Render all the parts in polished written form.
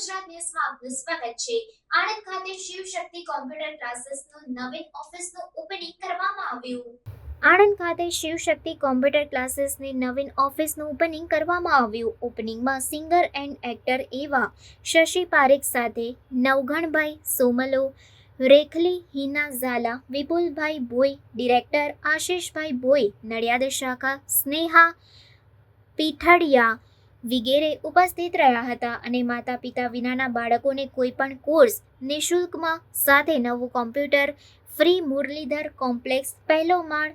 ગુજરાત ન્યૂઝમાં આપનું સ્વાગત છે। આણંદ ખાતે શિવશક્તિ કોમ્પ્યુટર ક્લાસીસનું નવીન ઓફિસનું ઓપનિંગ કરવામાં આવ્યું। આણંદ ખાતે શિવશક્તિ કોમ્પ્યુટર ક્લાસીસની નવીન ઓફિસનું ઓપનિંગ કરવામાં આવ્યું। ઓપનિંગમાં સિંગર એન્ડ એક્ટર એવા શશી પારેખ સાથે નવઘણભાઈ સોમલો, રેખલી હિના ઝાલા, વિપુલભાઈ ભોઈ, ડિરેક્ટર આશિષભાઈ ભોઈ, નડિયાદ શાખા સ્નેહા પીઠડિયા વગેરે ઉપસ્થિત રહ્યા હતા અને માતા પિતા વિનાના બાળકોને કોઈ પણ કોર્સ નિઃશુલ્કમાં સાથે નવું કોમ્પ્યુટર ફ્રી મુરલીધર કોમ્પ્લેક્સ પહેલો માળ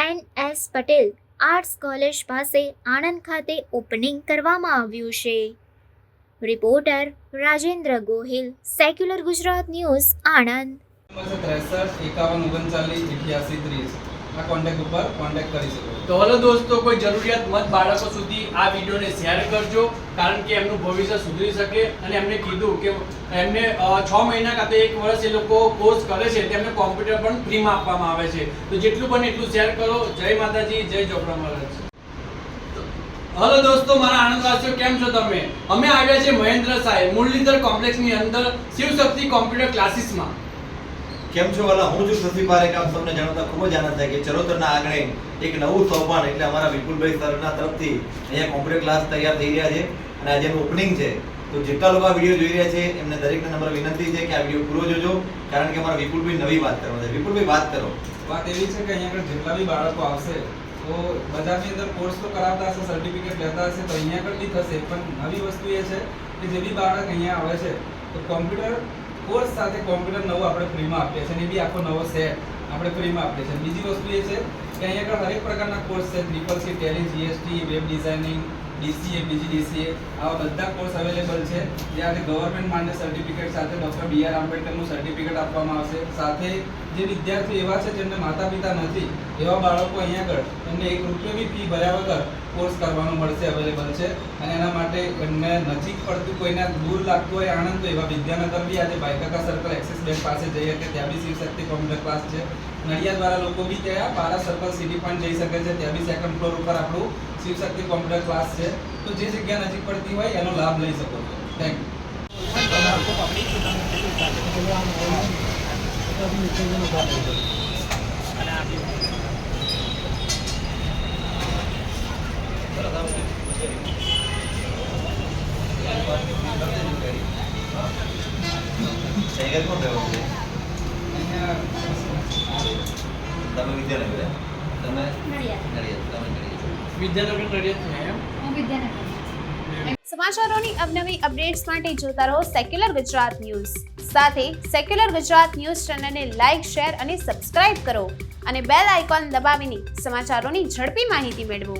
NS પટેલ આર્ટ્સ કોલેજ પાસે આણંદ ખાતે ઓપનિંગ કરવામાં આવ્યું છે। Reporter Rajendra Gohil, secular Gujarat news, Anand. 63 51 39 88 30 આ કોન્ટેક્ટ ઉપર કોન્ટેક્ટ કરી શકો। તો હલો દોસ્તો, કોઈ જરૂરિયાતમંદ બાળકો સુધી આ વિડીયોને શેર કરજો, કારણ કે એમનું ભવિષ્ય સુધરી શકે। અને એમને કીધું કે એમને 6 મહિના કાં તો 1 વર્ષ એ લોકો કોર્સ કરે છે, તેમને કોમ્પ્યુટર પણ ફ્રીમાં આપવામાં આવે છે। તો જેટલું બને એટલું શેર કરો। જય માતાજી, જય ચોપડા મહારાજ। હલો દોસ્તો, મારા આણંદવાસીઓ, કેમ છો તમે? અમે આવ્યા છે મહેન્દ્ર સાહેબ મુરલીધર કોમ્પ્લેક્સની અંદર શિવશક્તિ કોમ્પ્યુટર ક્લાસીસમાં। કેમ છો વાલા? હું છું શશી પારેખ। આપ તમને જણાવતા ખૂબ જ આનંદ થાય કે ચરોતરના આંગણે એક નવું સોપાન એટલે અમારા વિપુલભાઈ સરના તરફથી અહીંયા કોમ્પ્યુટર ક્લાસ તૈયાર થઈ રહ્યા છે અને આજે એનું ઓપનિંગ છે। તો જેટલા લોકો આ વિડીયો જોઈ રહ્યા છે એમને દરેકને નમ્ર વિનંતી છે કે આ વિડીયો પૂરો જોજો, કારણ કે અમારા વિપુલભાઈ નવી વાત કરવા છે। વિપુલભાઈ, વાત કરો। વાત એવી છે કે અહીંયા આગળ જેટલા બી બાળકો આવશે તો બધાની અંદર કોર્સ તો કરાવતા હશે, સર્ટિફિકેટ લેતા હશે, તો અહીંયા આગળ બી થશે। પણ નવી વસ્તુ એ છે કે જે બી બાળક અહીંયા આવે છે તો કોમ્પ્યુટર કોર્સ સાથે કોમ્પ્યુટર નવું આપણે ફ્રીમાં આપીએ છીએ અને એ બી આખો નવો સેટ આપણે ફ્રીમાં આપીએ છીએ। બીજી વસ્તુ એ છે કે અહીંયા આગળ હરેક પ્રકારના કોર્સ છે, CCC, Tally, GST, web designing, DCA, PGDCA, આવા બધા કોર્સ અવેલેબલ છે। જે આજે ગવર્મેન્ટ માન્ય સર્ટિફિકેટ સાથે ડૉક્ટર BR આંબેડકરનું સર્ટિફિકેટ આપવામાં આવશે। સાથે જે વિદ્યાર્થીઓ એવા છે જેમને માતા પિતા નથી, એવા બાળકો અહીંયા આગળ એમને 1 રૂપિયો બી ફી ભર્યા વગર કોર્સ કરવાનો મળશે, અવેલેબલ છે। અને એના માટે એમને નજીક પડતું, કોઈને દૂર લાગતું હોય આણંદ, તો એવા વિદ્યાનગર બી આજે ભાઈકાકા સર્કલ એક્સિસ બેંક પાસે જઈએ કે ત્યાં બી શિવશક્તિ કોમ્પ્યુટર ક્લાસ છે। નડિયાદ વાળા લોકો બી ત્યાં પારા સર્કલ સિટી પોઈન્ટ જઈ શકે છે, ત્યાં બી 2nd ફ્લોર ઉપર આપણું શિવશક્તિ કોમ્પ્યુટર ક્લાસ છે। તો જે જગ્યા નજીક પડતી હોય એનો લાભ લઈ શકો છો। થેન્ક અહીંયા કોણ રહેવું છે? તમે વિદ્યાનગર? તમે નડિયાદ? તમે નડિયાદ? વિદ્યાનગર નડિયાદ છે એમ? સમાચારોની અવનવી અપડેટ્સ માટે જોતા રહો સેક્યુલર ગુજરાત ન્યૂઝ। સાથે સેક્યુલર ગુજરાત ન્યૂઝ ચેનલને લાઇક, શેર અને સબસ્ક્રાઇબ કરો અને બેલ આઇકોન દબાવીને સમાચારોની ઝડપી માહિતી મેળવો।